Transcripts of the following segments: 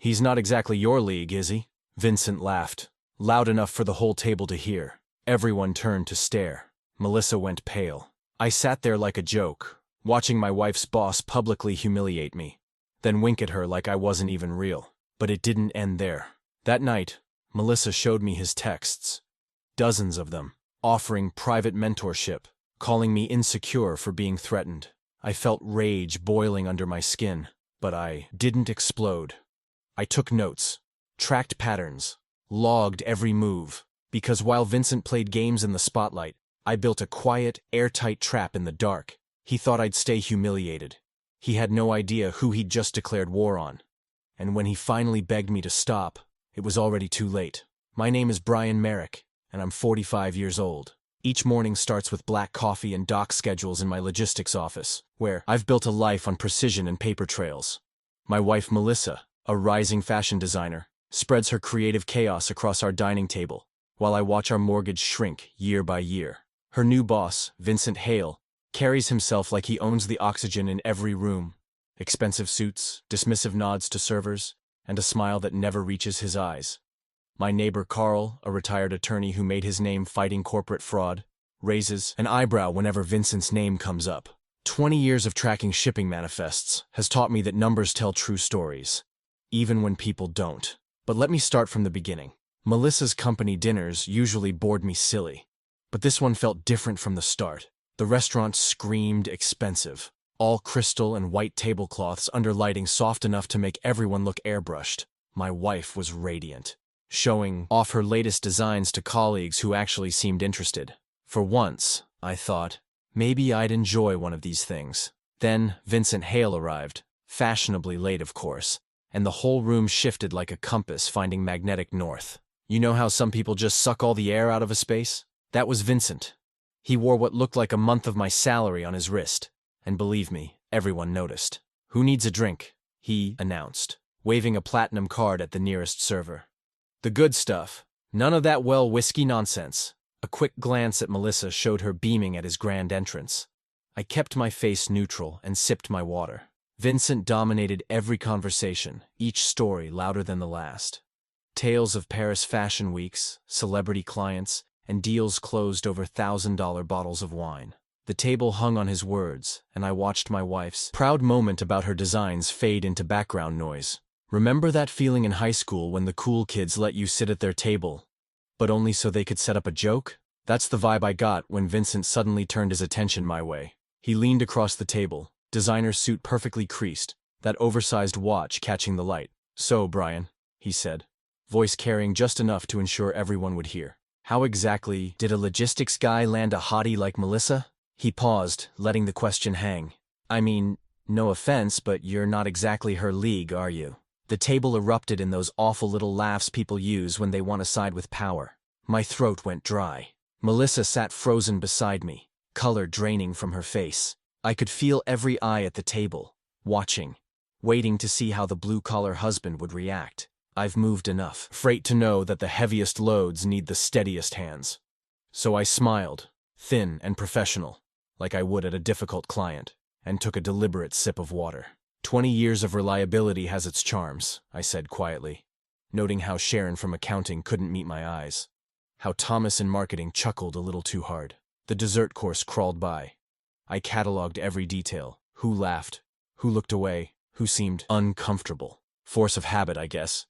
He's not exactly your league, is he? Vincent laughed, loud enough for the whole table to hear. Everyone turned to stare. Melissa went pale. I sat there like a joke, watching my wife's boss publicly humiliate me, then wink at her like I wasn't even real. But it didn't end there. That night, Melissa showed me his texts. Dozens of them, offering private mentorship, calling me insecure for being threatened. I felt rage boiling under my skin, but I didn't explode. I took notes, tracked patterns, logged every move, because while Vincent played games in the spotlight, I built a quiet, airtight trap in the dark. He thought I'd stay humiliated. He had no idea who he'd just declared war on. And when he finally begged me to stop, it was already too late. My name is Brian Merrick, and I'm 45 years old. Each morning starts with black coffee and doc schedules in my logistics office, where I've built a life on precision and paper trails. My wife Melissa, a rising fashion designer, spreads her creative chaos across our dining table, while I watch our mortgage shrink year by year. Her new boss, Vincent Hale, carries himself like he owns the oxygen in every room. Expensive suits, dismissive nods to servers, and a smile that never reaches his eyes. My neighbor Carl, a retired attorney who made his name fighting corporate fraud, raises an eyebrow whenever Vincent's name comes up. 20 years of tracking shipping manifests has taught me that numbers tell true stories, even when people don't. But let me start from the beginning. Melissa's company dinners usually bored me silly, but this one felt different from the start. The restaurant screamed expensive, all crystal and white tablecloths under lighting soft enough to make everyone look airbrushed. My wife was radiant, showing off her latest designs to colleagues who actually seemed interested. For once, I thought, maybe I'd enjoy one of these things. Then Vincent Hale arrived, fashionably late of course, and the whole room shifted like a compass finding magnetic north. You know how some people just suck all the air out of a space? That was Vincent. He wore what looked like a month of my salary on his wrist, and believe me, everyone noticed. "Who needs a drink?" he announced, waving a platinum card at the nearest server. "The good stuff. None of that well whiskey nonsense." A quick glance at Melissa showed her beaming at his grand entrance. I kept my face neutral and sipped my water. Vincent dominated every conversation, each story louder than the last. Tales of Paris fashion weeks, celebrity clients, and deals closed over $1,000 bottles of wine. The table hung on his words, and I watched my wife's proud moment about her designs fade into background noise. Remember that feeling in high school when the cool kids let you sit at their table, but only so they could set up a joke? That's the vibe I got when Vincent suddenly turned his attention my way. He leaned across the table, designer suit perfectly creased, that oversized watch catching the light. "So, Brian," he said, voice carrying just enough to ensure everyone would hear, "how exactly did a logistics guy land a hottie like Melissa?" He paused, letting the question hang. "I mean, no offense, but you're not exactly her league, are you?" The table erupted in those awful little laughs people use when they want to side with power. My throat went dry. Melissa sat frozen beside me, color draining from her face. I could feel every eye at the table, watching, waiting to see how the blue-collar husband would react. I've moved enough freight to know that the heaviest loads need the steadiest hands. So I smiled, thin and professional, like I would at a difficult client, and took a deliberate sip of water. 20 years of reliability has its charms, I said quietly, noting how Sharon from accounting couldn't meet my eyes, how Thomas in marketing chuckled a little too hard. The dessert course crawled by. I cataloged every detail, who laughed, who looked away, who seemed uncomfortable. Force of habit, I guess.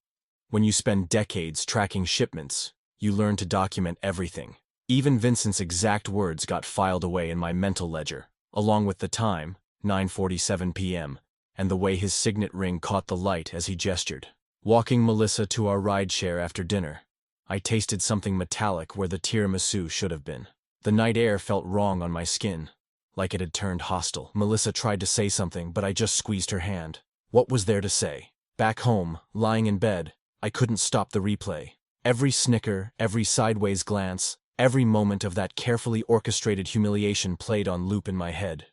When you spend decades tracking shipments, you learn to document everything. Even Vincent's exact words got filed away in my mental ledger, along with the time, 9:47 p.m., and the way his signet ring caught the light as he gestured. Walking Melissa to our rideshare after dinner, I tasted something metallic where the tiramisu should have been. The night air felt wrong on my skin, like it had turned hostile. Melissa tried to say something, but I just squeezed her hand. What was there to say? Back home, lying in bed, I couldn't stop the replay. Every snicker, every sideways glance, every moment of that carefully orchestrated humiliation played on loop in my head.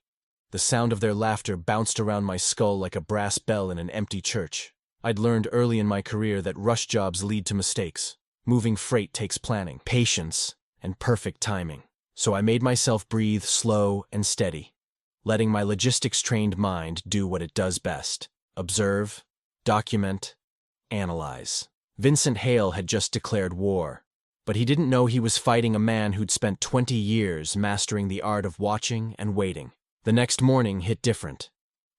The sound of their laughter bounced around my skull like a brass bell in an empty church. I'd learned early in my career that rush jobs lead to mistakes. Moving freight takes planning, patience, and perfect timing. So I made myself breathe slow and steady, letting my logistics-trained mind do what it does best: observe, document, Analyze. Vincent Hale had just declared war, but he didn't know he was fighting a man who'd spent 20 years mastering the art of watching and waiting. The next morning hit different.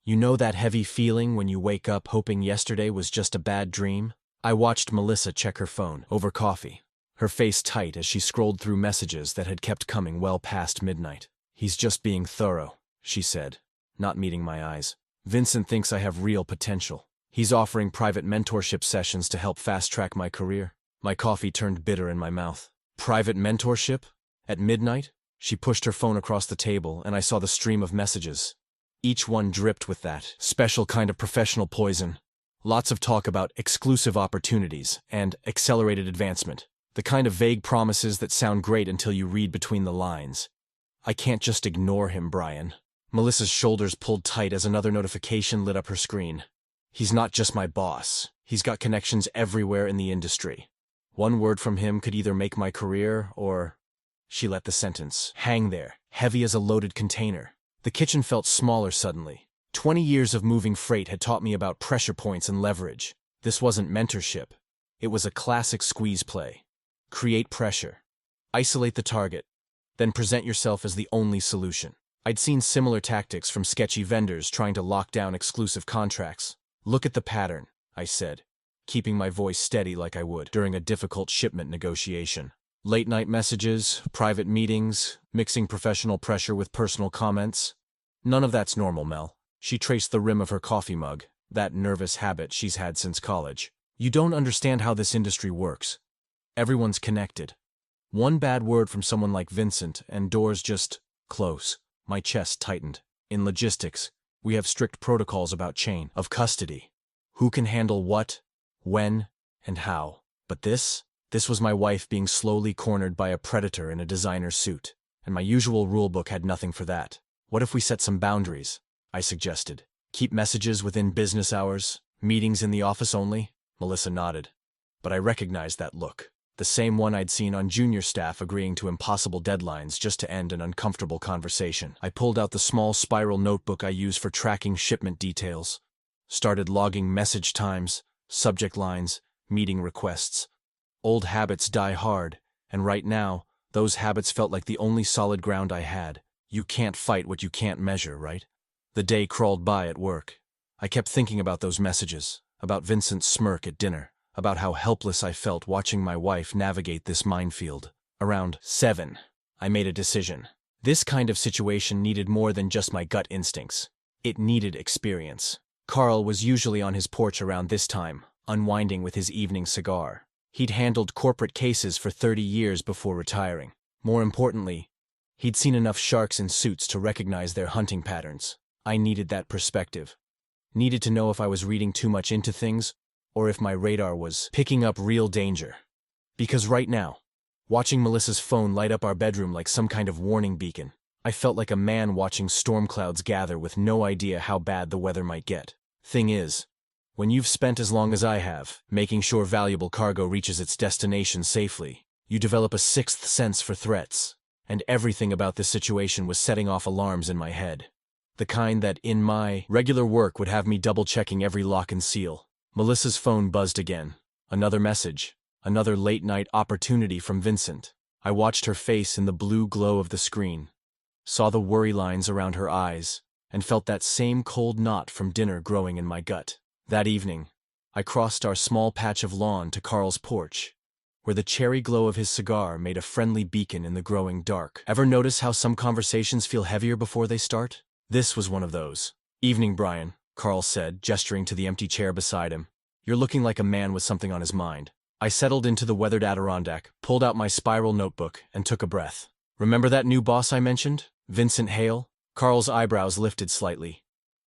You know that heavy feeling when you wake up hoping yesterday was just a bad dream? I watched Melissa check her phone over coffee, her face tight as she scrolled through messages that had kept coming well past midnight. "He's just being thorough," she said, not meeting my eyes. "Vincent thinks I have real potential. He's offering private mentorship sessions to help fast-track my career." My coffee turned bitter in my mouth. Private mentorship? At midnight? She pushed her phone across the table, and I saw the stream of messages. Each one dripped with that special kind of professional poison. Lots of talk about exclusive opportunities and accelerated advancement. The kind of vague promises that sound great until you read between the lines. I can't just ignore him, Brian. Melissa's shoulders pulled tight as another notification lit up her screen. He's not just my boss. He's got connections everywhere in the industry. One word from him could either make my career or... She let the sentence hang there, heavy as a loaded container. The kitchen felt smaller suddenly. 20 years of moving freight had taught me about pressure points and leverage. This wasn't mentorship. It was a classic squeeze play. Create pressure. Isolate the target. Then present yourself as the only solution. I'd seen similar tactics from sketchy vendors trying to lock down exclusive contracts. "Look at the pattern," I said, keeping my voice steady like I would during a difficult shipment negotiation. Late-night messages, private meetings, mixing professional pressure with personal comments. None of that's normal, Mel. She traced the rim of her coffee mug, that nervous habit she's had since college. "You don't understand how this industry works. Everyone's connected. One bad word from someone like Vincent, and doors just close." My chest tightened. "In logistics, we have strict protocols about chain of custody. Who can handle what, when, and how. But this was my wife being slowly cornered by a predator in a designer suit, and my usual rulebook had nothing for that. "What if we set some boundaries?" I suggested. "Keep messages within business hours, meetings in the office only?" Melissa nodded. But I recognized that look. The same one I'd seen on junior staff agreeing to impossible deadlines just to end an uncomfortable conversation. I pulled out the small spiral notebook I use for tracking shipment details. Started logging message times, subject lines, meeting requests. Old habits die hard, and right now, those habits felt like the only solid ground I had. You can't fight what you can't measure, right? The day crawled by at work. I kept thinking about those messages, about Vincent's smirk at dinner, about how helpless I felt watching my wife navigate this minefield. Around 7, I made a decision. This kind of situation needed more than just my gut instincts. It needed experience. Carl was usually on his porch around this time, unwinding with his evening cigar. He'd handled corporate cases for 30 years before retiring. More importantly, he'd seen enough sharks in suits to recognize their hunting patterns. I needed that perspective. Needed to know if I was reading too much into things, or if my radar was picking up real danger. Because right now, watching Melissa's phone light up our bedroom like some kind of warning beacon, I felt like a man watching storm clouds gather with no idea how bad the weather might get. Thing is, when you've spent as long as I have, making sure valuable cargo reaches its destination safely, you develop a sixth sense for threats, and everything about this situation was setting off alarms in my head. The kind that in my regular work would have me double-checking every lock and seal. Melissa's phone buzzed again. Another message. Another late-night opportunity from Vincent. I watched her face in the blue glow of the screen, saw the worry lines around her eyes, and felt that same cold knot from dinner growing in my gut. That evening, I crossed our small patch of lawn to Carl's porch, where the cherry glow of his cigar made a friendly beacon in the growing dark. Ever notice how some conversations feel heavier before they start? This was one of those. "Evening, Brian," Carl said, gesturing to the empty chair beside him. "You're looking like a man with something on his mind." I settled into the weathered Adirondack, pulled out my spiral notebook, and took a breath. "Remember that new boss I mentioned? Vincent Hale?" Carl's eyebrows lifted slightly.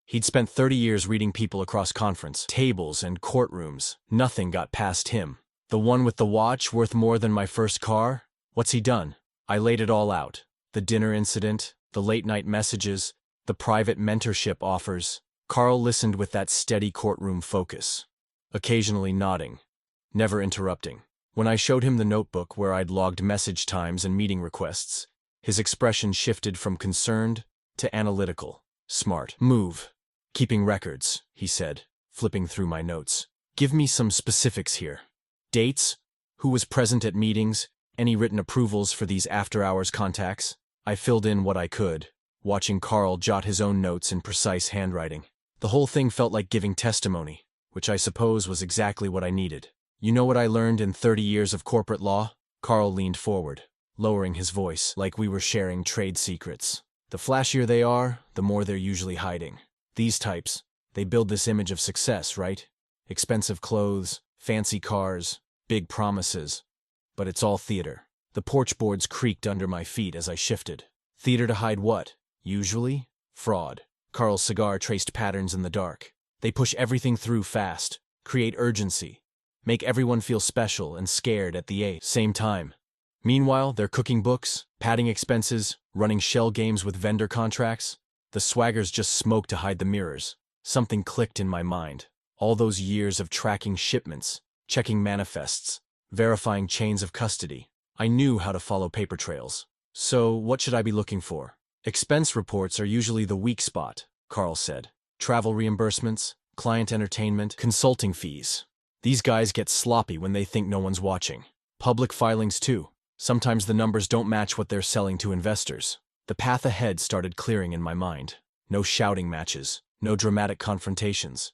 He'd spent 30 years reading people across conference tables and courtrooms. Nothing got past him. "The one with the watch worth more than my first car? What's he done?" I laid it all out. The dinner incident, the late-night messages, the private mentorship offers. Carl listened with that steady courtroom focus, occasionally nodding, never interrupting. When I showed him the notebook where I'd logged message times and meeting requests, his expression shifted from concerned to analytical. "Smart move. Keeping records," he said, flipping through my notes. Give me some specifics here. Dates? Who was present at meetings? Any written approvals for these after-hours contacts? I filled in what I could, watching Carl jot his own notes in precise handwriting. The whole thing felt like giving testimony, which I suppose was exactly what I needed. You know what I learned in 30 years of corporate law? Carl leaned forward, lowering his voice like we were sharing trade secrets. The flashier they are, the more they're usually hiding. These types, they build this image of success, right? Expensive clothes, fancy cars, big promises. But it's all theater. The porch boards creaked under my feet as I shifted. Theater to hide what? Usually, fraud. Carl's cigar traced patterns in the dark. They push everything through fast, create urgency, make everyone feel special and scared at the same time. Meanwhile, they're cooking books, padding expenses, running shell games with vendor contracts. The swaggers just smoke to hide the mirrors. Something clicked in my mind. All those years of tracking shipments, checking manifests, verifying chains of custody. I knew how to follow paper trails. So, what should I be looking for? Expense reports are usually the weak spot, Carl said. Travel reimbursements, client entertainment, consulting fees. These guys get sloppy when they think no one's watching. Public filings too. Sometimes the numbers don't match what they're selling to investors. The path ahead started clearing in my mind. No shouting matches, no dramatic confrontations.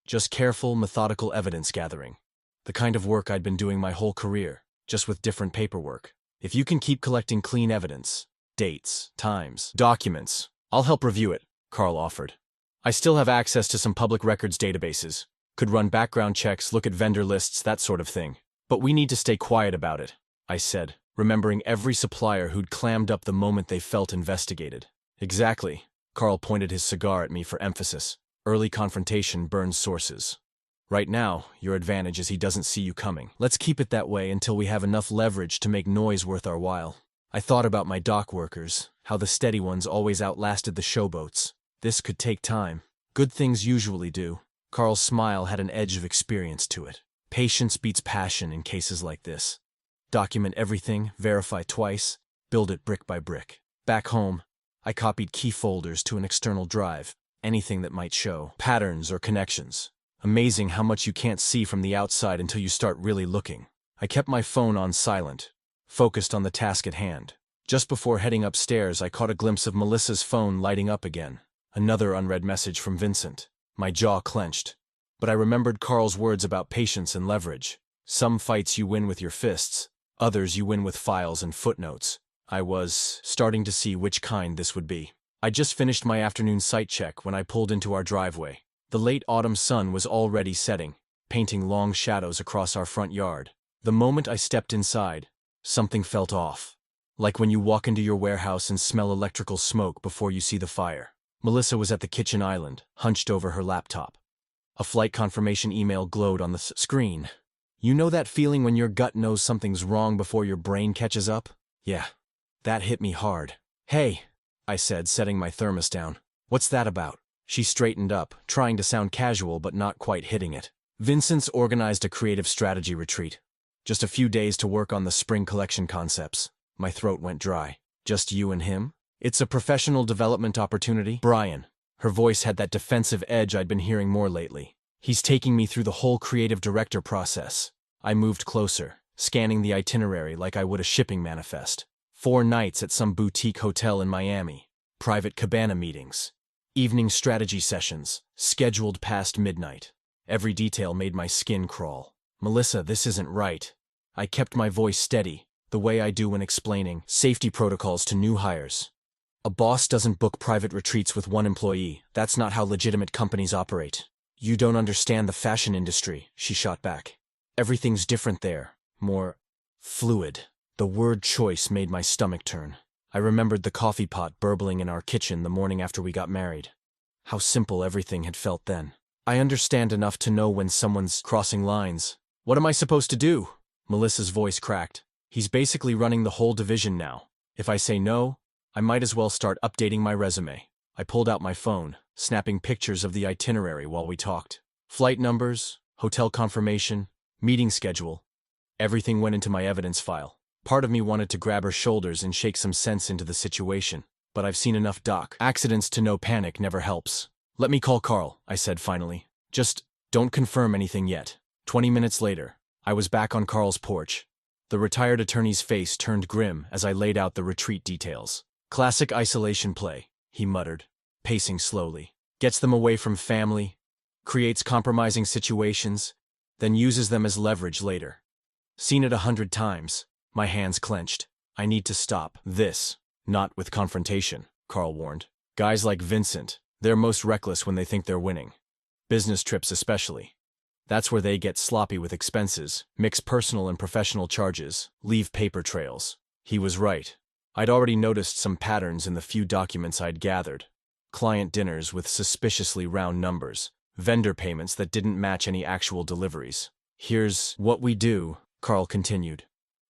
Just careful, methodical evidence gathering. The kind of work I'd been doing my whole career, just with different paperwork. If you can keep collecting clean evidence, dates, times, documents, I'll help review it, Carl offered. I still have access to some public records databases. Could run background checks, look at vendor lists, that sort of thing. But we need to stay quiet about it, I said, remembering every supplier who'd clammed up the moment they felt investigated. Exactly. Carl pointed his cigar at me for emphasis. Early confrontation burns sources. Right now, your advantage is he doesn't see you coming. Let's keep it that way until we have enough leverage to make noise worth our while. I thought about my dock workers, how the steady ones always outlasted the showboats. This could take time. Good things usually do. Carl's smile had an edge of experience to it. Patience beats passion in cases like this. Document everything, verify twice, build it brick by brick. Back home, I copied key folders to an external drive, anything that might show patterns or connections. Amazing how much you can't see from the outside until you start really looking. I kept my phone on silent, focused on the task at hand. Just before heading upstairs, I caught a glimpse of Melissa's phone lighting up again. Another unread message from Vincent. My jaw clenched. But I remembered Carl's words about patience and leverage. Some fights you win with your fists, others you win with files and footnotes. I was starting to see which kind this would be. I just finished my afternoon site check when I pulled into our driveway. The late autumn sun was already setting, painting long shadows across our front yard. The moment I stepped inside, something felt off. Like when you walk into your warehouse and smell electrical smoke before you see the fire. Melissa was at the kitchen island, hunched over her laptop. A flight confirmation email glowed on the screen. You know that feeling when your gut knows something's wrong before your brain catches up? Yeah, that hit me hard. Hey, I said, setting my thermos down. What's that about? She straightened up, trying to sound casual but not quite hitting it. Vincent's organized a creative strategy retreat. Just a few days to work on the spring collection concepts. My throat went dry. Just you and him? It's a professional development opportunity. Brian. Her voice had that defensive edge I'd been hearing more lately. He's taking me through the whole creative director process. I moved closer, scanning the itinerary like I would a shipping manifest. 4 nights at some boutique hotel in Miami. Private cabana meetings. Evening strategy sessions, scheduled past midnight. Every detail made my skin crawl. Melissa, this isn't right. I kept my voice steady, the way I do when explaining safety protocols to new hires. A boss doesn't book private retreats with one employee. That's not how legitimate companies operate. You don't understand the fashion industry, she shot back. Everything's different there. More fluid. The word choice made my stomach turn. I remembered the coffee pot burbling in our kitchen the morning after we got married. How simple everything had felt then. I understand enough to know when someone's crossing lines. What am I supposed to do? Melissa's voice cracked. He's basically running the whole division now. If I say no, I might as well start updating my resume. I pulled out my phone, snapping pictures of the itinerary while we talked. Flight numbers, hotel confirmation, meeting schedule. Everything went into my evidence file. Part of me wanted to grab her shoulders and shake some sense into the situation, but I've seen enough doc accidents to know panic never helps. Let me call Carl, I said finally. Just Don't confirm anything yet. 20 minutes later, I was back on Carl's porch. The retired attorney's face turned grim as I laid out the retreat details. Classic isolation play, he muttered, pacing slowly. Gets them away from family, creates compromising situations, then uses them as leverage later. Seen it 100 times. My hands clenched. I need to stop this. Not with confrontation, Carl warned. Guys like Vincent, they're most reckless when they think they're winning. Business trips especially. That's where they get sloppy with expenses, mix personal and professional charges, leave paper trails. He was right. I'd already noticed some patterns in the few documents I'd gathered. Client dinners with suspiciously round numbers, vendor payments that didn't match any actual deliveries. Here's what we do, Carl continued.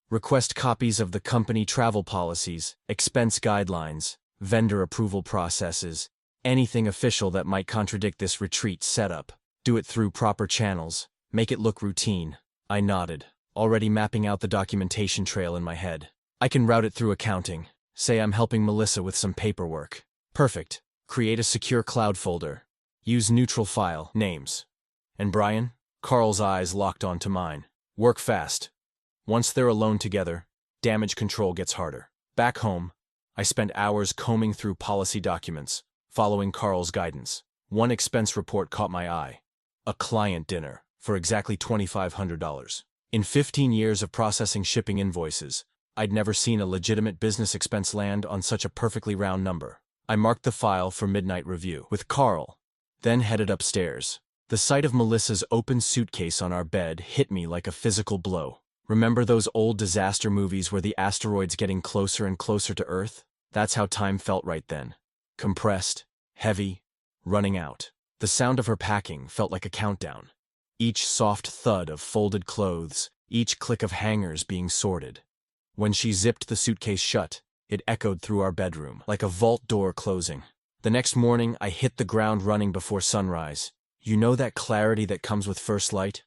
Request copies of the company travel policies, expense guidelines, vendor approval processes, anything official that might contradict this retreat setup. Do it through proper channels, make it look routine. I nodded, already mapping out the documentation trail in my head. I can route it through accounting. Say I'm helping Melissa with some paperwork. Perfect. Create a secure cloud folder. Use neutral file names. And Brian? Carl's eyes locked onto mine. Work fast. Once they're alone together, damage control gets harder. Back home, I spent hours combing through policy documents, following Carl's guidance. One expense report caught my eye. A client dinner for exactly $2,500. In 15 years of processing shipping invoices, I'd never seen a legitimate business expense land on such a perfectly round number. I marked the file for midnight review with Carl, then headed upstairs. The sight of Melissa's open suitcase on our bed hit me like a physical blow. Remember those old disaster movies where the asteroid's getting closer and closer to Earth? That's how time felt right then. Compressed, heavy, running out. The sound of her packing felt like a countdown. Each soft thud of folded clothes, each click of hangers being sorted. When she zipped the suitcase shut, it echoed through our bedroom, like a vault door closing. The next morning, I hit the ground running before sunrise. You know that clarity that comes with first light?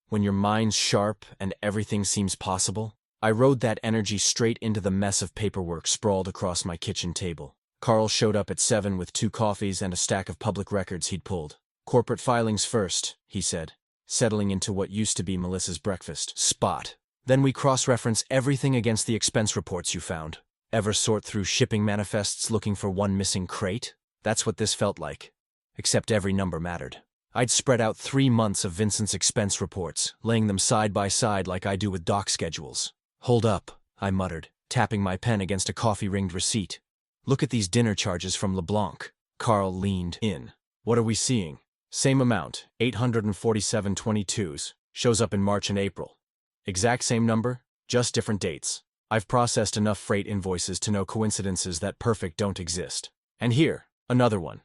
When your mind's sharp and everything seems possible? I rode that energy straight into the mess of paperwork sprawled across my kitchen table. Carl showed up at 7 with 2 coffees and a stack of public records he'd pulled. Corporate filings first, he said, settling into what used to be Melissa's breakfast spot. Then we cross-reference everything against the expense reports you found. Ever sort through shipping manifests looking for one missing crate? That's what this felt like. Except every number mattered. I'd spread out 3 months of Vincent's expense reports, laying them side by side like I do with doc schedules. Hold up, I muttered, tapping my pen against a coffee-ringed receipt. Look at these dinner charges from LeBlanc. Carl leaned in. What are we seeing? Same amount, 847.22s, shows up in March and April. Exact same number, just different dates. I've processed enough freight invoices to know coincidences that perfect don't exist. And here, another one.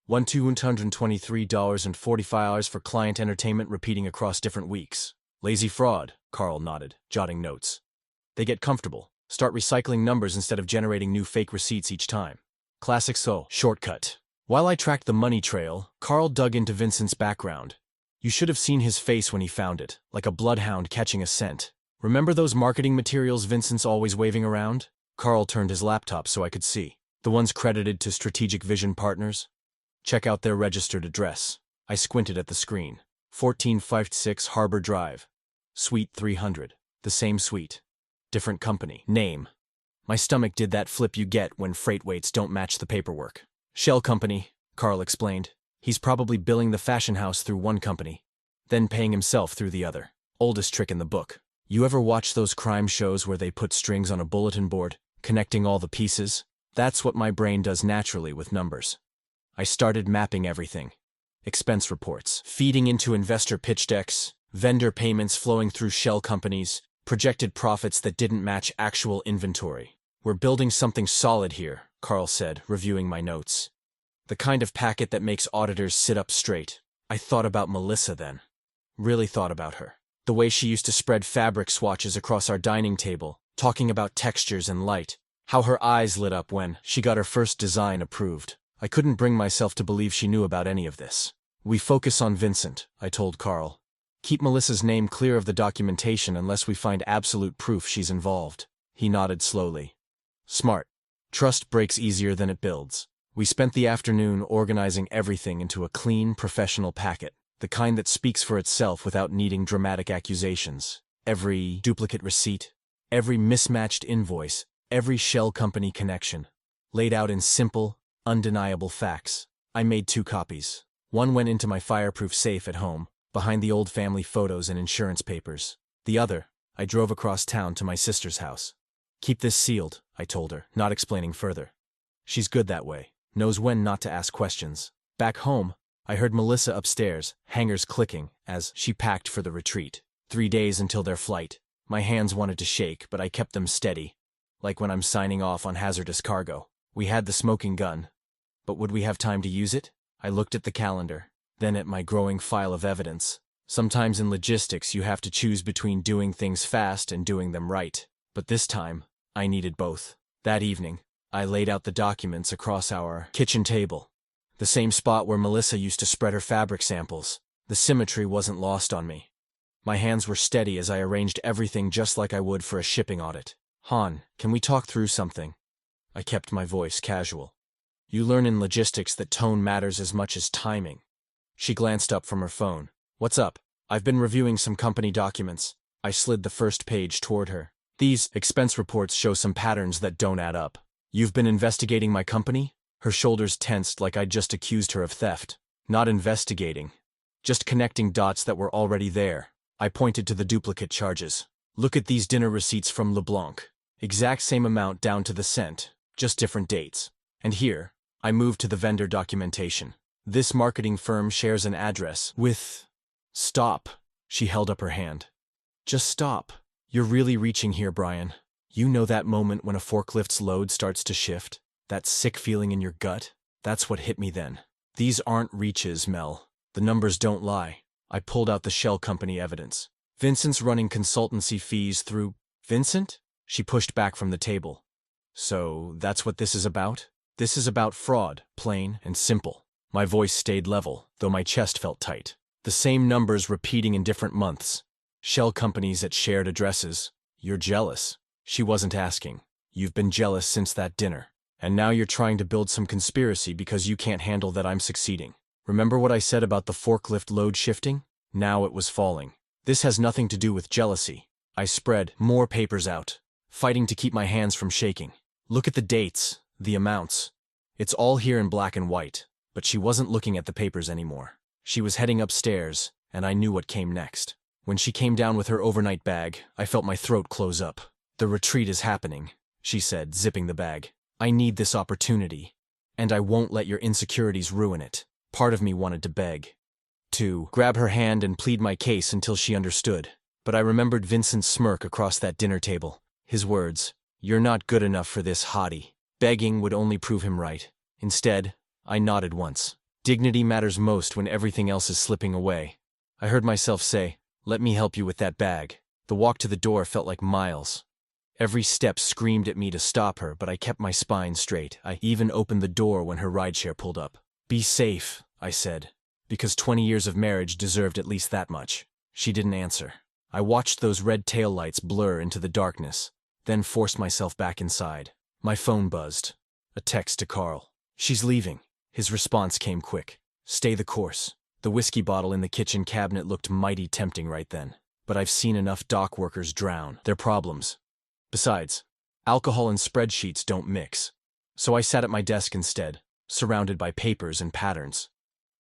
$1,223.45 for client entertainment repeating across different weeks. Lazy fraud, Carl nodded, jotting notes. They get comfortable, start recycling numbers instead of generating new fake receipts each time. Classic shortcut. While I tracked the money trail, Carl dug into Vincent's background. You should have seen his face when he found it, like a bloodhound catching a scent. Remember those marketing materials Vincent's always waving around? Carl turned his laptop so I could see. The ones credited to Strategic Vision Partners? Check out their registered address. I squinted at the screen. 1456 Harbor Drive. Suite 300. The same suite. Different company. Name. My stomach did that flip you get when freight weights don't match the paperwork. Shell company, Carl explained. He's probably billing the fashion house through one company, then paying himself through the other. Oldest trick in the book. You ever watch those crime shows where they put strings on a bulletin board, connecting all the pieces? That's what my brain does naturally with numbers. I started mapping everything. Expense reports, feeding into investor pitch decks, vendor payments flowing through shell companies, projected profits that didn't match actual inventory. We're building something solid here, Carl said, reviewing my notes. The kind of packet that makes auditors sit up straight. I thought about Melissa then. Really thought about her. The way she used to spread fabric swatches across our dining table, talking about textures and light. How her eyes lit up when she got her first design approved. I couldn't bring myself to believe she knew about any of this. We focus on Vincent, I told Carl. Keep Melissa's name clear of the documentation unless we find absolute proof she's involved. He nodded slowly. Smart. Trust breaks easier than it builds. We spent the afternoon organizing everything into a clean, professional packet. The kind that speaks for itself without needing dramatic accusations. Every duplicate receipt, every mismatched invoice, every shell company connection, laid out in simple, undeniable facts. I made 2 copies. One went into my fireproof safe at home, behind the old family photos and insurance papers. The other, I drove across town to my sister's house. "Keep this sealed," I told her, not explaining further. She's good that way, knows when not to ask questions. Back home, I heard Melissa upstairs, hangers clicking, as she packed for the retreat. 3 days until their flight. My hands wanted to shake, but I kept them steady, like when I'm signing off on hazardous cargo. We had the smoking gun, but would we have time to use it? I looked at the calendar, then at my growing file of evidence. Sometimes in logistics you have to choose between doing things fast and doing them right. But this time, I needed both. That evening, I laid out the documents across our kitchen table. The same spot where Melissa used to spread her fabric samples. The symmetry wasn't lost on me. My hands were steady as I arranged everything just like I would for a shipping audit. "Han, can we talk through something?" I kept my voice casual. You learn in logistics that tone matters as much as timing. She glanced up from her phone. "What's up?" "I've been reviewing some company documents." I slid the first page toward her. "These expense reports show some patterns that don't add up." "You've been investigating my company?" Her shoulders tensed like I'd just accused her of theft. "Not investigating. Just connecting dots that were already there." I pointed to the duplicate charges. "Look at these dinner receipts from LeBlanc. Exact same amount down to the cent, just different dates. And here," I moved to the vendor documentation. "This marketing firm shares an address with—" "Stop." She held up her hand. "Just stop. You're really reaching here, Brian. You know that moment when a forklift's load starts to shift? That sick feeling in your gut? That's what hit me then. These aren't reaches, Mel. The numbers don't lie." I pulled out the shell company evidence. "Vincent's running consultancy fees through—" "Vincent?" She pushed back from the table. "So that's what this is about? This is about fraud, plain and simple." My voice stayed level, though my chest felt tight. "The same numbers repeating in different months. Shell companies at shared addresses. You're jealous." She wasn't asking. "You've been jealous since that dinner. And now you're trying to build some conspiracy because you can't handle that I'm succeeding. Remember what I said about the forklift load shifting? Now it was falling. This has nothing to do with jealousy." I spread more papers out, fighting to keep my hands from shaking. "Look at the dates, the amounts. It's all here in black and white." But she wasn't looking at the papers anymore. She was heading upstairs, and I knew what came next. When she came down with her overnight bag, I felt my throat close up. "The retreat is happening," she said, zipping the bag. "I need this opportunity, and I won't let your insecurities ruin it." Part of me wanted to beg, to grab her hand and plead my case until she understood. But I remembered Vincent's smirk across that dinner table. His words, "You're not good enough for this, Hottie." Begging would only prove him right. Instead, I nodded once. Dignity matters most when everything else is slipping away. I heard myself say, "Let me help you with that bag." The walk to the door felt like miles. Every step screamed at me to stop her, but I kept my spine straight. I even opened the door when her rideshare pulled up. "Be safe," I said, because 20 years of marriage deserved at least that much. She didn't answer. I watched those red taillights blur into the darkness, then forced myself back inside. My phone buzzed. A text to Carl. "She's leaving." His response came quick. "Stay the course." The whiskey bottle in the kitchen cabinet looked mighty tempting right then. But I've seen enough dock workers drown. Their problems. Besides, alcohol and spreadsheets don't mix. So I sat at my desk instead, surrounded by papers and patterns.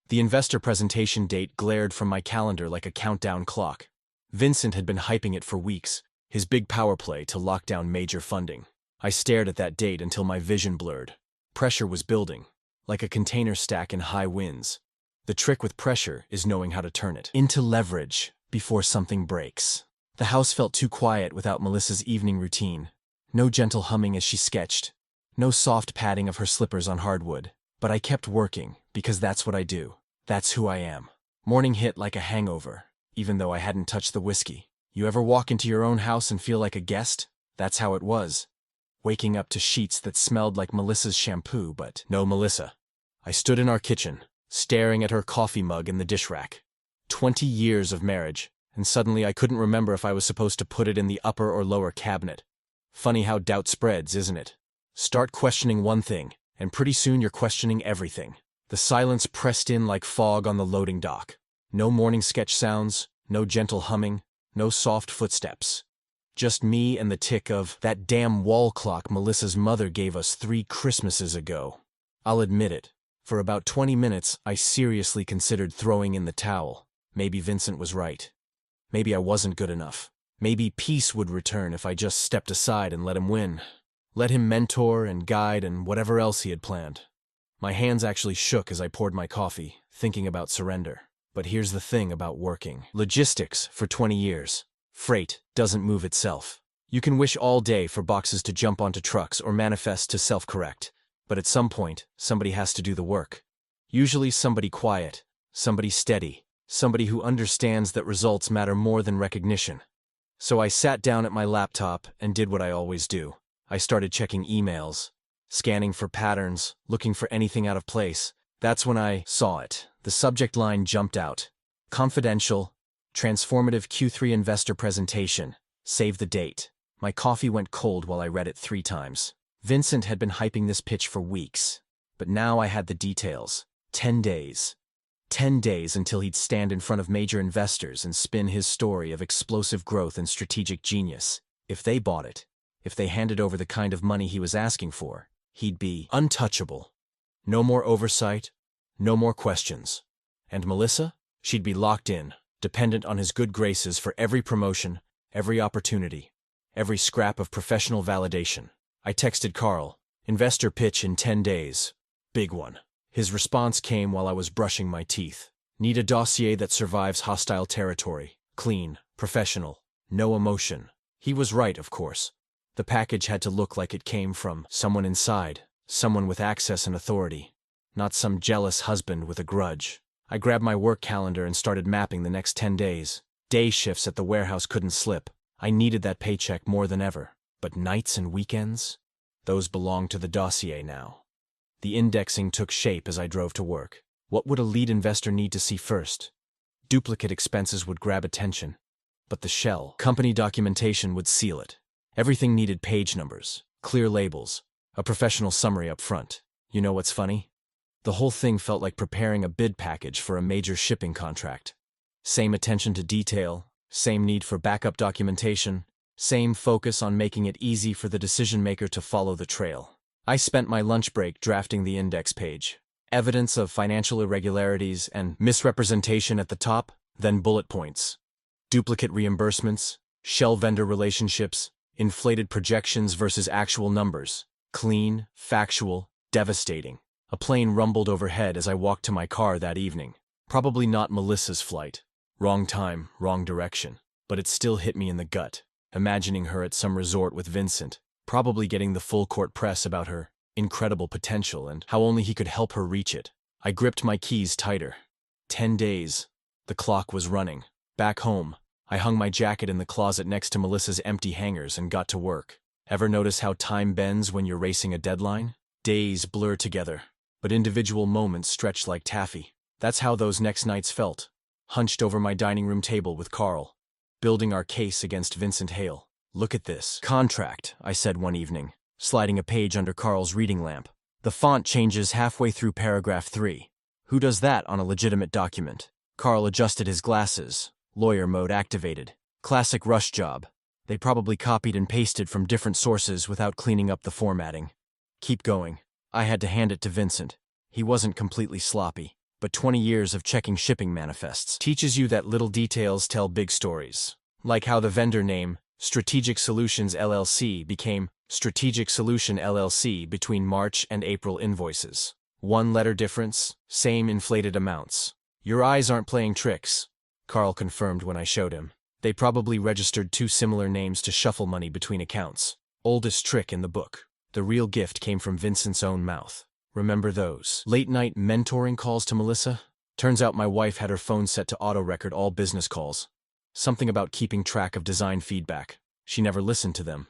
The investor presentation date glared from my calendar like a countdown clock. Vincent had been hyping it for weeks, his big power play to lock down major funding. I stared at that date until my vision blurred. Pressure was building, like a container stack in high winds. The trick with pressure is knowing how to turn it into leverage before something breaks. The house felt too quiet without Melissa's evening routine. No gentle humming as she sketched. No soft padding of her slippers on hardwood. But I kept working, because that's what I do. That's who I am. Morning hit like a hangover, even though I hadn't touched the whiskey. You ever walk into your own house and feel like a guest? That's how it was. Waking up to sheets that smelled like Melissa's shampoo, but no Melissa. I stood in our kitchen, staring at her coffee mug in the dish rack. 20 years of marriage, and suddenly I couldn't remember if I was supposed to put it in the upper or lower cabinet. Funny how doubt spreads, isn't it? Start questioning one thing, and pretty soon you're questioning everything. The silence pressed in like fog on the loading dock. No morning sketch sounds, no gentle humming, no soft footsteps. Just me and the tick of that damn wall clock Melissa's mother gave us 3 Christmases ago. I'll admit it. For about 20 minutes, I seriously considered throwing in the towel. Maybe Vincent was right. Maybe I wasn't good enough. Maybe peace would return if I just stepped aside and let him win. Let him mentor and guide and whatever else he had planned. My hands actually shook as I poured my coffee, thinking about surrender. But here's the thing about working logistics for 20 years. Freight doesn't move itself. You can wish all day for boxes to jump onto trucks or manifest to self-correct. But at some point, somebody has to do the work. Usually somebody quiet, somebody steady, somebody who understands that results matter more than recognition. So I sat down at my laptop and did what I always do. I started checking emails, scanning for patterns, looking for anything out of place. That's when I saw it. The subject line jumped out. Confidential, transformative Q3 investor presentation. Save the date. My coffee went cold while I read it 3 times. Vincent had been hyping this pitch for weeks, but now I had the details. 10 days. 10 days until he'd stand in front of major investors and spin his story of explosive growth and strategic genius. If they bought it, if they handed over the kind of money he was asking for, he'd be untouchable. No more oversight, no more questions. And Melissa? She'd be locked in, dependent on his good graces for every promotion, every opportunity, every scrap of professional validation. I texted Carl, investor pitch in 10 days. Big one. His response came while I was brushing my teeth. Need a dossier that survives hostile territory. Clean, professional, no emotion. He was right, of course. The package had to look like it came from someone inside, someone with access and authority, not some jealous husband with a grudge. I grabbed my work calendar and started mapping the next 10 days. Day shifts at the warehouse couldn't slip. I needed that paycheck more than ever. But nights and weekends? Those belonged to the dossier now. The indexing took shape as I drove to work. What would a lead investor need to see first? Duplicate expenses would grab attention, but the shell, company documentation would seal it. Everything needed page numbers, clear labels, a professional summary up front. You know what's funny? The whole thing felt like preparing a bid package for a major shipping contract. Same attention to detail, same need for backup documentation, same focus on making it easy for the decision maker to follow the trail. I spent my lunch break drafting the index page. Evidence of financial irregularities and misrepresentation at the top, then bullet points. Duplicate reimbursements, shell vendor relationships, inflated projections versus actual numbers. Clean, factual, devastating. A plane rumbled overhead as I walked to my car that evening. Probably not Melissa's flight. Wrong time, wrong direction. But it still hit me in the gut. Imagining her at some resort with Vincent, probably getting the full court press about her incredible potential and how only he could help her reach it. I gripped my keys tighter. 10 days. The clock was running. Back home, I hung my jacket in the closet next to Melissa's empty hangers and got to work. Ever notice how time bends when you're racing a deadline? Days blur together, but individual moments stretch like taffy. That's how those next nights felt. Hunched over my dining room table with Carl, building our case against Vincent Hale. Look at this contract, I said one evening, sliding a page under Carl's reading lamp. The font changes halfway through paragraph 3. Who does that on a legitimate document? Carl adjusted his glasses, lawyer mode activated. Classic rush job. They probably copied and pasted from different sources without cleaning up the formatting. Keep going. I had to hand it to Vincent. He wasn't completely sloppy. But 20 years of checking shipping manifests teaches you that little details tell big stories. Like how the vendor name, Strategic Solutions LLC, became Strategic Solution LLC between March and April invoices. 1 letter difference, same inflated amounts. Your eyes aren't playing tricks, Carl confirmed when I showed him. They probably registered 2 similar names to shuffle money between accounts. Oldest trick in the book. The real gift came from Vincent's own mouth. Remember those late-night mentoring calls to Melissa? Turns out my wife had her phone set to auto-record all business calls. Something about keeping track of design feedback. She never listened to them.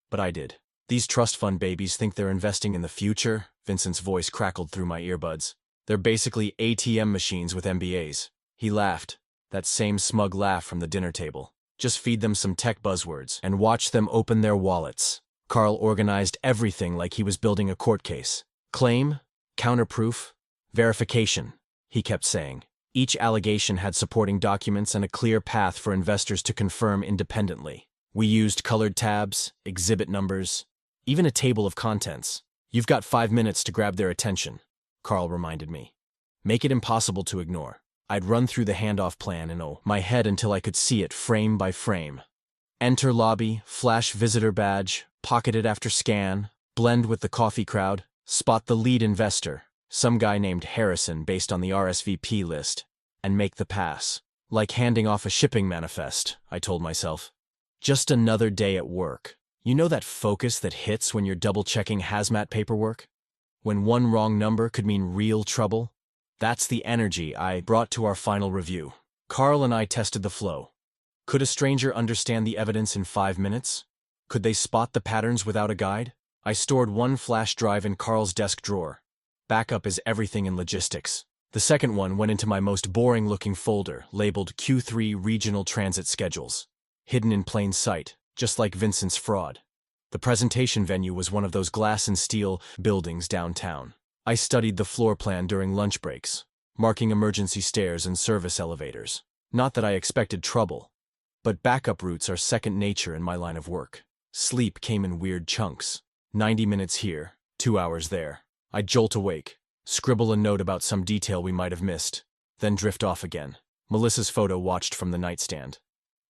But I did. These trust fund babies think they're investing in the future, Vincent's voice crackled through my earbuds. They're basically ATM machines with MBAs. He laughed, that same smug laugh from the dinner table. Just feed them some tech buzzwords and watch them open their wallets. Carl organized everything like he was building a court case. Claim, counterproof, verification, he kept saying. Each allegation had supporting documents and a clear path for investors to confirm independently. We used colored tabs, exhibit numbers, even a table of contents. "You've got 5 minutes to grab their attention," Carl reminded me. "Make it impossible to ignore." I'd run through the handoff plan in my head until I could see it frame by frame. Enter lobby, flash visitor badge, pocket it after scan, blend with the coffee crowd, spot the lead investor, some guy named Harrison based on the RSVP list, and make the pass. Like handing off a shipping manifest, I told myself. Just another day at work. You know that focus that hits when you're double-checking hazmat paperwork? When one wrong number could mean real trouble? That's the energy I brought to our final review. Carl and I tested the flow. Could a stranger understand the evidence in 5 minutes? Could they spot the patterns without a guide? I stored one flash drive in Carl's desk drawer. Backup is everything in logistics. The second one went into my most boring-looking folder, labeled Q3 Regional Transit Schedules. Hidden in plain sight, just like Vincent's fraud. The presentation venue was one of those glass and steel buildings downtown. I studied the floor plan during lunch breaks, marking emergency stairs and service elevators. Not that I expected trouble, but backup routes are second nature in my line of work. Sleep came in weird chunks. 90 minutes here, 2 hours there. I'd jolt awake, scribble a note about some detail we might have missed, then drift off again. Melissa's photo watched from the nightstand.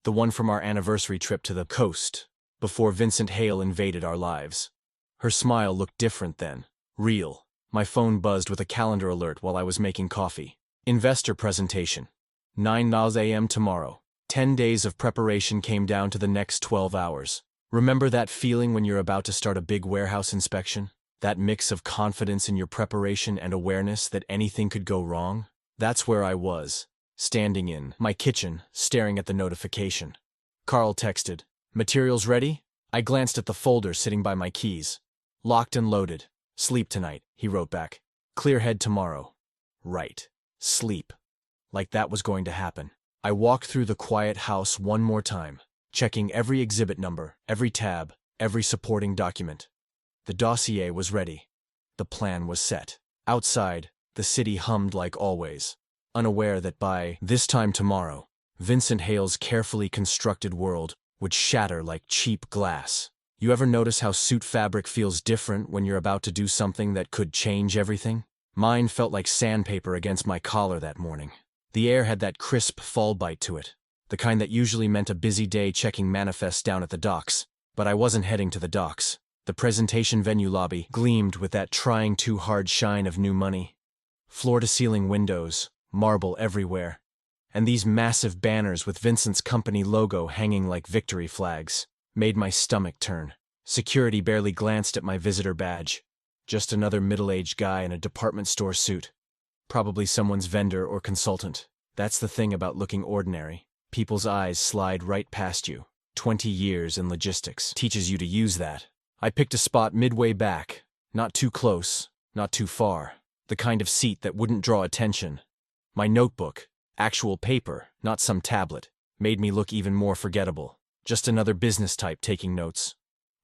The one from our anniversary trip to the coast, before Vincent Hale invaded our lives. Her smile looked different then. Real. My phone buzzed with a calendar alert while I was making coffee. Investor presentation. 9 a.m. tomorrow. 10 days of preparation came down to the next 12 hours. Remember that feeling when you're about to start a big warehouse inspection? That mix of confidence in your preparation and awareness that anything could go wrong? That's where I was, standing in my kitchen, staring at the notification. Carl texted, "Materials ready?" I glanced at the folder sitting by my keys. "Locked and loaded. Sleep tonight," he wrote back. "Clear head tomorrow." Right. Sleep. Like that was going to happen. I walked through the quiet house one more time, checking every exhibit number, every tab, every supporting document. The dossier was ready. The plan was set. Outside, the city hummed like always, unaware that by this time tomorrow, Vincent Hale's carefully constructed world would shatter like cheap glass. You ever notice how suit fabric feels different when you're about to do something that could change everything? Mine felt like sandpaper against my collar that morning. The air had that crisp fall bite to it, the kind that usually meant a busy day checking manifests down at the docks. But I wasn't heading to the docks. The presentation venue lobby gleamed with that trying too hard shine of new money. Floor-to-ceiling windows, marble everywhere, and these massive banners with Vincent's company logo hanging like victory flags made my stomach turn. Security barely glanced at my visitor badge. Just another middle-aged guy in a department store suit. Probably someone's vendor or consultant. That's the thing about looking ordinary. People's eyes slide right past you. 20 years in logistics teaches you to use that. I picked a spot midway back. Not too close, not too far. The kind of seat that wouldn't draw attention. My notebook, actual paper, not some tablet, made me look even more forgettable. Just another business type taking notes.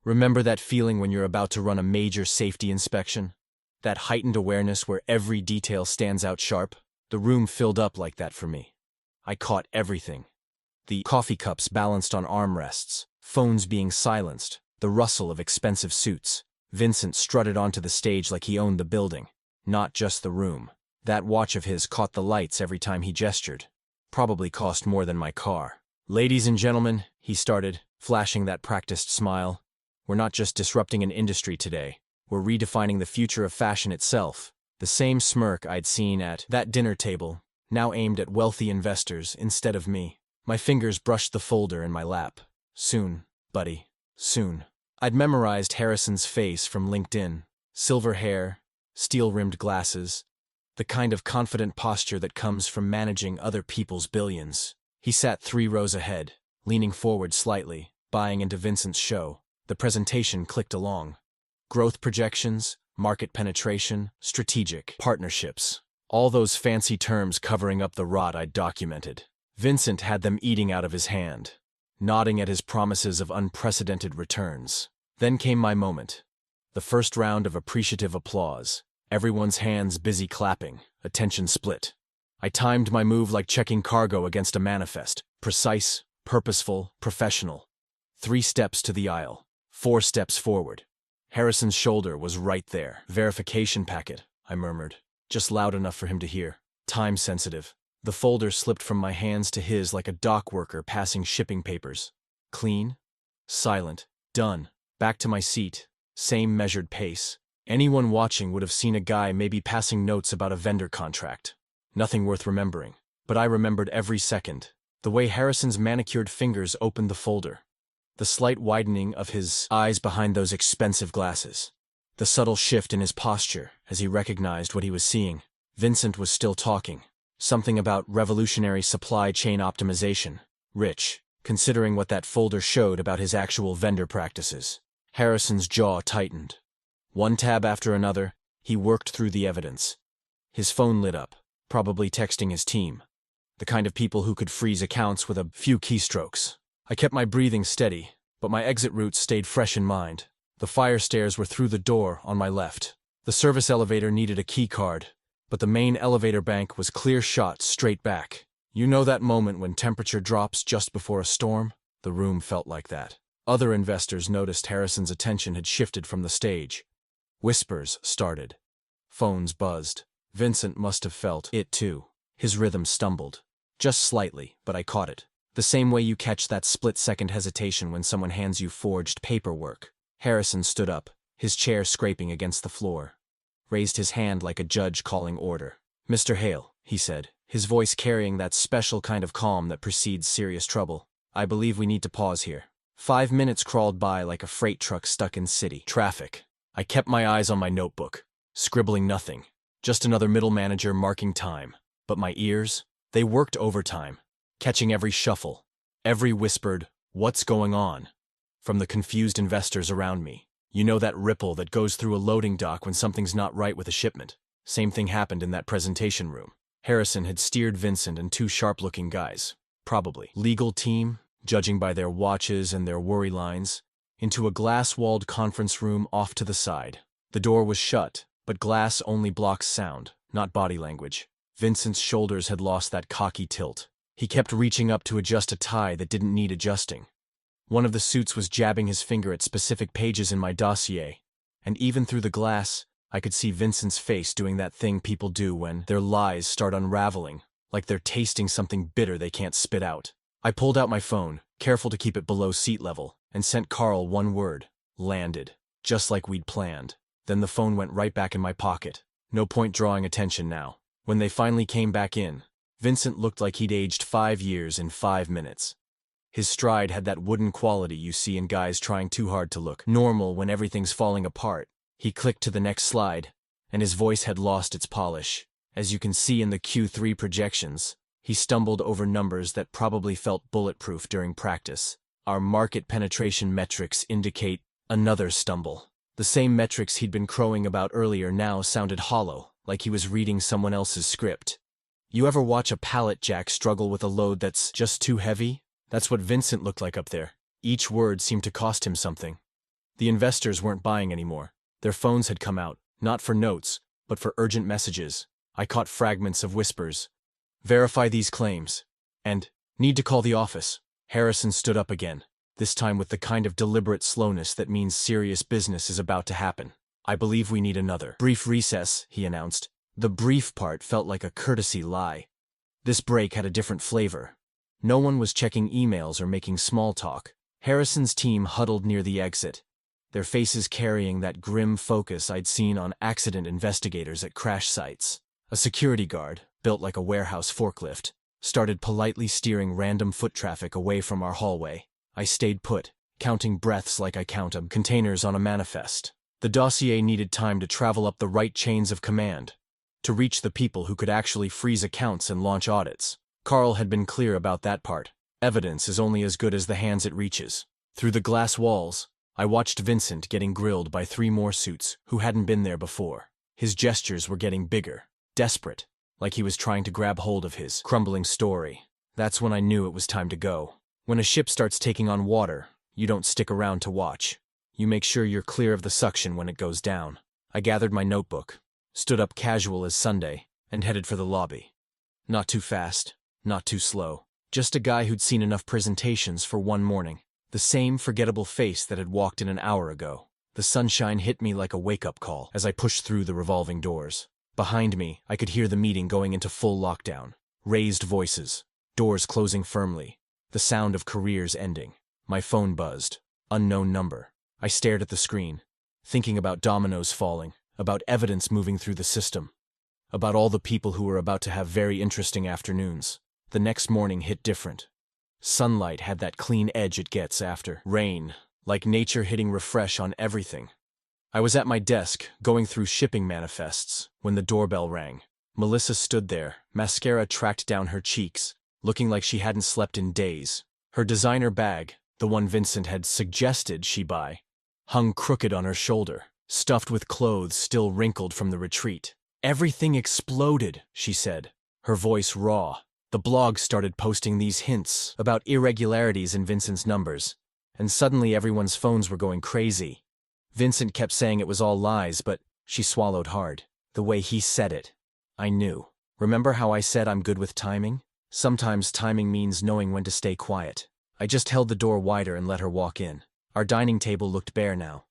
Remember that feeling when you're about to run a major safety inspection? That heightened awareness where every detail stands out sharp? The room filled up like that for me. I caught everything. The coffee cups balanced on armrests, phones being silenced, the rustle of expensive suits. Vincent strutted onto the stage like he owned the building, not just the room. That watch of his caught the lights every time he gestured. Probably cost more than my car. "Ladies and gentlemen," he started, flashing that practiced smile. "We're not just disrupting an industry today. We're redefining the future of fashion itself." The same smirk I'd seen at that dinner table, now aimed at wealthy investors instead of me. My fingers brushed the folder in my lap. Soon, buddy, soon. I'd memorized Harrison's face from LinkedIn. Silver hair, steel-rimmed glasses, the kind of confident posture that comes from managing other people's billions. He sat 3 rows ahead, leaning forward slightly, buying into Vincent's show. The presentation clicked along. Growth projections, market penetration, strategic partnerships. All those fancy terms covering up the rot I'd documented. Vincent had them eating out of his hand, nodding at his promises of unprecedented returns. Then came my moment. The first round of appreciative applause. Everyone's hands busy clapping, attention split. I timed my move like checking cargo against a manifest. Precise, purposeful, professional. 3 steps to the aisle. 4 steps forward. Harrison's shoulder was right there. "Verification packet," I murmured, just loud enough for him to hear. Time sensitive. The folder slipped from my hands to his like a dock worker passing shipping papers. Clean. Silent. Done. Back to my seat. Same measured pace. Anyone watching would have seen a guy maybe passing notes about a vendor contract. Nothing worth remembering. But I remembered every second. The way Harrison's manicured fingers opened the folder. The slight widening of his eyes behind those expensive glasses. The subtle shift in his posture as he recognized what he was seeing. Vincent was still talking. Something about revolutionary supply chain optimization. Rich, considering what that folder showed about his actual vendor practices. Harrison's jaw tightened. One tab after another, he worked through the evidence. His phone lit up, probably texting his team. The kind of people who could freeze accounts with a few keystrokes. I kept my breathing steady, but my exit route stayed fresh in mind. The fire stairs were through the door on my left. The service elevator needed a key card, but the main elevator bank was clear shot straight back. You know that moment when temperature drops just before a storm? The room felt like that. Other investors noticed Harrison's attention had shifted from the stage. Whispers started. Phones buzzed. Vincent must have felt it too. His rhythm stumbled. Just slightly, but I caught it. The same way you catch that split-second hesitation when someone hands you forged paperwork. Harrison stood up, his chair scraping against the floor. Raised his hand like a judge calling order. "Mr. Hale," he said, his voice carrying that special kind of calm that precedes serious trouble. "I believe we need to pause here." 5 minutes crawled by like a freight truck stuck in city traffic. I kept my eyes on my notebook, scribbling nothing. Just another middle manager marking time. But my ears, they worked overtime, catching every shuffle, every whispered, "What's going on?" from the confused investors around me. You know that ripple that goes through a loading dock when something's not right with a shipment? Same thing happened in that presentation room. Harrison had steered Vincent and 2 sharp-looking guys, probably legal team, judging by their watches and their worry lines, into a glass-walled conference room off to the side. The door was shut, but glass only blocks sound, not body language. Vincent's shoulders had lost that cocky tilt. He kept reaching up to adjust a tie that didn't need adjusting. One of the suits was jabbing his finger at specific pages in my dossier, and even through the glass, I could see Vincent's face doing that thing people do when their lies start unraveling, like they're tasting something bitter they can't spit out. I pulled out my phone, careful to keep it below seat level, and sent Carl one word: "Landed," just like we'd planned. Then the phone went right back in my pocket. No point drawing attention now. When they finally came back in, Vincent looked like he'd aged 5 years in 5 minutes. His stride had that wooden quality you see in guys trying too hard to look normal when everything's falling apart. He clicked to the next slide, and his voice had lost its polish. As you can see in the Q3 projections, he stumbled over numbers that probably felt bulletproof during practice. Our market penetration metrics indicate another stumble. The same metrics he'd been crowing about earlier now sounded hollow, like he was reading someone else's script. You ever watch a pallet jack struggle with a load that's just too heavy? That's what Vincent looked like up there. Each word seemed to cost him something. The investors weren't buying anymore. Their phones had come out, not for notes, but for urgent messages. I caught fragments of whispers. "Verify these claims," and "Need to call the office." Harrison stood up again, this time with the kind of deliberate slowness that means serious business is about to happen. "I believe we need another brief recess," he announced. The brief part felt like a courtesy lie. This break had a different flavor. No one was checking emails or making small talk. Harrison's team huddled near the exit, their faces carrying that grim focus I'd seen on accident investigators at crash sites. A security guard, built like a warehouse forklift, started politely steering random foot traffic away from our hallway. I stayed put, counting breaths like I count containers on a manifest. The dossier needed time to travel up the right chains of command, to reach the people who could actually freeze accounts and launch audits. Carl had been clear about that part. Evidence is only as good as the hands it reaches. Through the glass walls, I watched Vincent getting grilled by 3 more suits who hadn't been there before. His gestures were getting bigger, desperate, like he was trying to grab hold of his crumbling story. That's when I knew it was time to go. When a ship starts taking on water, you don't stick around to watch. You make sure you're clear of the suction when it goes down. I gathered my notebook, stood up casual as Sunday, and headed for the lobby. Not too fast, not too slow. Just a guy who'd seen enough presentations for one morning. The same forgettable face that had walked in an hour ago. The sunshine hit me like a wake-up call as I pushed through the revolving doors. Behind me, I could hear the meeting going into full lockdown. Raised voices, doors closing firmly, the sound of careers ending. My phone buzzed. Unknown number. I stared at the screen, thinking about dominoes falling, about evidence moving through the system, about all the people who were about to have very interesting afternoons. The next morning hit different. Sunlight had that clean edge it gets after rain, like nature hitting refresh on everything. I was at my desk, going through shipping manifests, when the doorbell rang. Melissa stood there, mascara tracked down her cheeks, looking like she hadn't slept in days. Her designer bag, the one Vincent had suggested she buy, hung crooked on her shoulder, stuffed with clothes still wrinkled from the retreat. "Everything exploded," she said, her voice raw. The blog started posting these hints about irregularities in Vincent's numbers, and suddenly everyone's phones were going crazy. Vincent kept saying it was all lies, but she swallowed hard. The way he said it, I knew. Remember how I said I'm good with timing? Sometimes timing means knowing when to stay quiet. I just held the door wider and let her walk in. Our dining table looked bare now.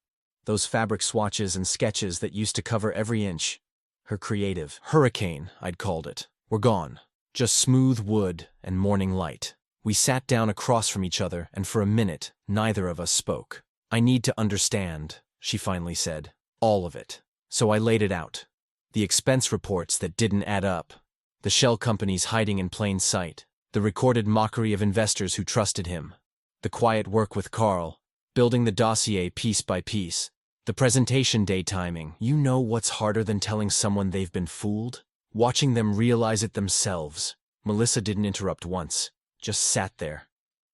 Those fabric swatches and sketches that used to cover every inch, her creative hurricane, I'd called it, were gone. Just smooth wood and morning light. We sat down across from each other, and for a minute, neither of us spoke. "I need to understand," she finally said. "All of it." So I laid it out. The expense reports that didn't add up. The shell companies hiding in plain sight. The recorded mockery of investors who trusted him. The quiet work with Carl, building the dossier piece by piece. The presentation day timing. You know what's harder than telling someone they've been fooled? Watching them realize it themselves. Melissa didn't interrupt once, just sat there.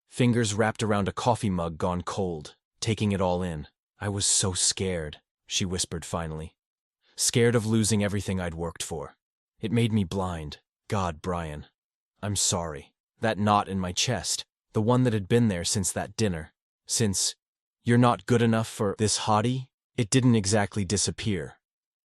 Fingers wrapped around a coffee mug gone cold, taking it all in. "I was so scared," she whispered finally. "Scared of losing everything I'd worked for. It made me blind. God, Brian. I'm sorry." That knot in my chest, the one that had been there since that dinner. Since, "You're not good enough for this, Hottie," it didn't exactly disappear.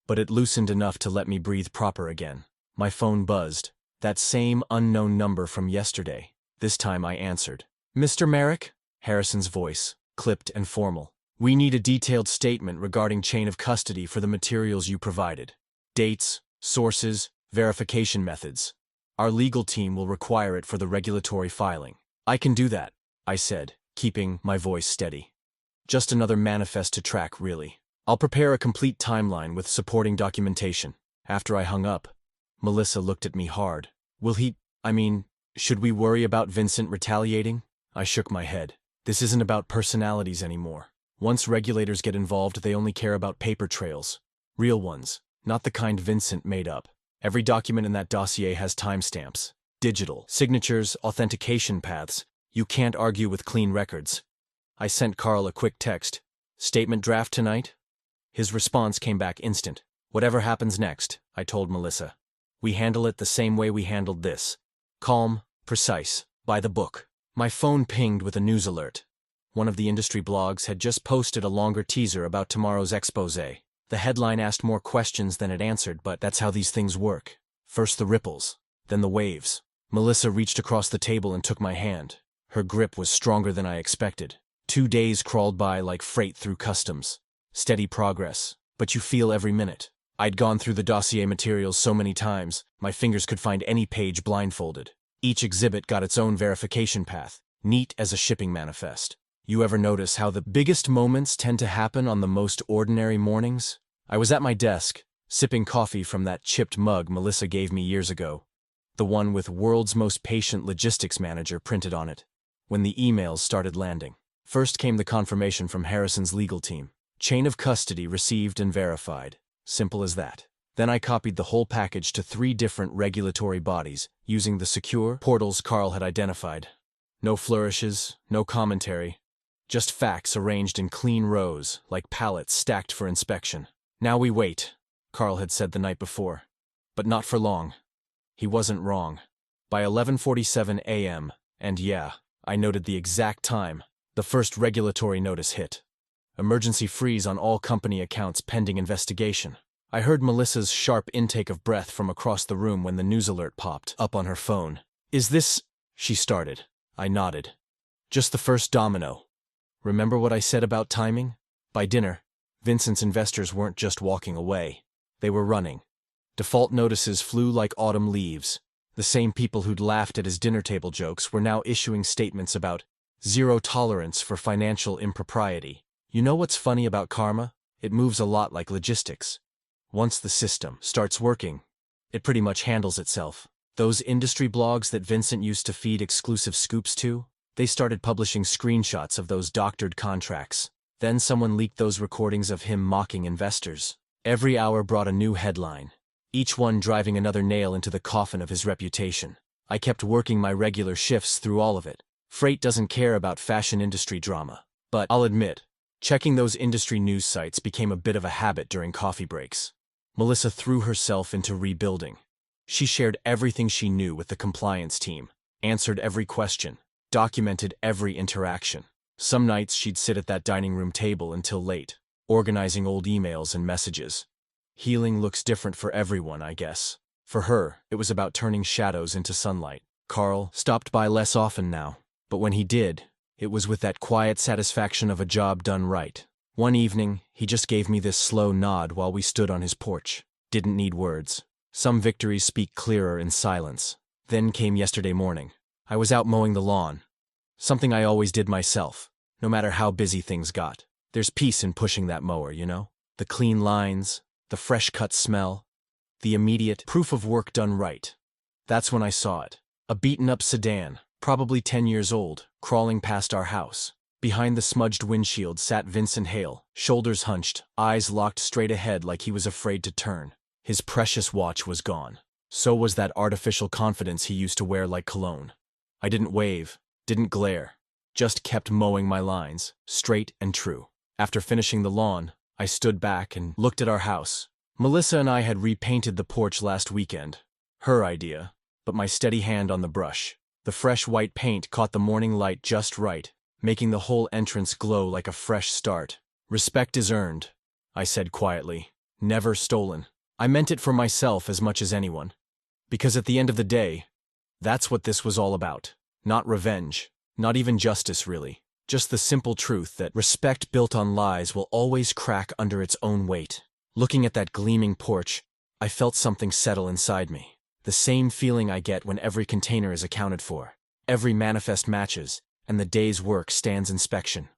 But it loosened enough to let me breathe proper again. My phone buzzed. That same unknown number from yesterday. This time I answered. "Mr. Merrick?" Harrison's voice, clipped and formal. "We need a detailed statement regarding chain of custody for the materials you provided. Dates, sources, verification methods. Our legal team will require it for the regulatory filing." "I can do that," I said, keeping my voice steady. "Just another manifest to track, really. I'll prepare a complete timeline with supporting documentation." After I hung up, Melissa looked at me hard. Should we worry about Vincent retaliating?" I shook my head. "This isn't about personalities anymore. Once regulators get involved, they only care about paper trails. Real ones, not the kind Vincent made up. Every document in that dossier has timestamps, digital, signatures, authentication paths. You can't argue with clean records." I sent Carl a quick text. "Statement draft tonight?" His response came back instant. "Whatever happens next," I told Melissa. "We handle it the same way we handled this. Calm, precise, by the book." My phone pinged with a news alert. One of the industry blogs had just posted a longer teaser about tomorrow's expose. The headline asked more questions than it answered, but that's how these things work. First the ripples, then the waves. Melissa reached across the table and took my hand. Her grip was stronger than I expected. 2 days crawled by like freight through customs. Steady progress, but you feel every minute. I'd gone through the dossier materials so many times, my fingers could find any page blindfolded. Each exhibit got its own verification path, neat as a shipping manifest. You ever notice how the biggest moments tend to happen on the most ordinary mornings? I was at my desk, sipping coffee from that chipped mug Melissa gave me years ago. The one with "World's Most Patient Logistics Manager" printed on it. When the emails started landing. First came the confirmation from Harrison's legal team. Chain of custody received and verified. Simple as that. Then I copied the whole package to 3 different regulatory bodies, using the secure portals Carl had identified. No flourishes, no commentary. Just facts arranged in clean rows, like pallets stacked for inspection. "Now we wait," Carl had said the night before. But not for long. He wasn't wrong. By 11:47 a.m., and yeah, I noted the exact time, the first regulatory notice hit. Emergency freeze on all company accounts pending investigation. I heard Melissa's sharp intake of breath from across the room when the news alert popped up on her phone. Is this… she started. I nodded. Just the first domino. Remember what I said about timing? By dinner, Vincent's investors weren't just walking away. They were running. Default notices flew like autumn leaves. The same people who'd laughed at his dinner table jokes were now issuing statements about zero tolerance for financial impropriety. You know what's funny about karma? It moves a lot like logistics. Once the system starts working, it pretty much handles itself. Those industry blogs that Vincent used to feed exclusive scoops to, they started publishing screenshots of those doctored contracts. Then someone leaked those recordings of him mocking investors. Every hour brought a new headline, each one driving another nail into the coffin of his reputation. I kept working my regular shifts through all of it. Freight doesn't care about fashion industry drama. But I'll admit, checking those industry news sites became a bit of a habit during coffee breaks. Melissa threw herself into rebuilding. She shared everything she knew with the compliance team, answered every question, documented every interaction. Some nights she'd sit at that dining room table until late, organizing old emails and messages. Healing looks different for everyone, I guess. For her, it was about turning shadows into sunlight. Carl stopped by less often now, but when he did, it was with that quiet satisfaction of a job done right. One evening, he just gave me this slow nod while we stood on his porch. Didn't need words. Some victories speak clearer in silence. Then came yesterday morning. I was out mowing the lawn. Something I always did myself, no matter how busy things got. There's peace in pushing that mower, you know? The clean lines, the fresh-cut smell, the immediate proof of work done right. That's when I saw it. A beaten-up sedan, probably 10 years old, crawling past our house. Behind the smudged windshield sat Vincent Hale, shoulders hunched, eyes locked straight ahead like he was afraid to turn. His precious watch was gone. So was that artificial confidence he used to wear like cologne. I didn't wave, didn't glare, just kept mowing my lines, straight and true. After finishing the lawn, I stood back and looked at our house. Melissa and I had repainted the porch last weekend. Her idea, but my steady hand on the brush. The fresh white paint caught the morning light just right, making the whole entrance glow like a fresh start. Respect is earned, I said quietly, never stolen. I meant it for myself as much as anyone. Because at the end of the day, that's what this was all about. Not revenge, not even justice really. Just the simple truth that respect built on lies will always crack under its own weight. Looking at that gleaming porch, I felt something settle inside me. The same feeling I get when every container is accounted for, every manifest matches, and the day's work stands inspection.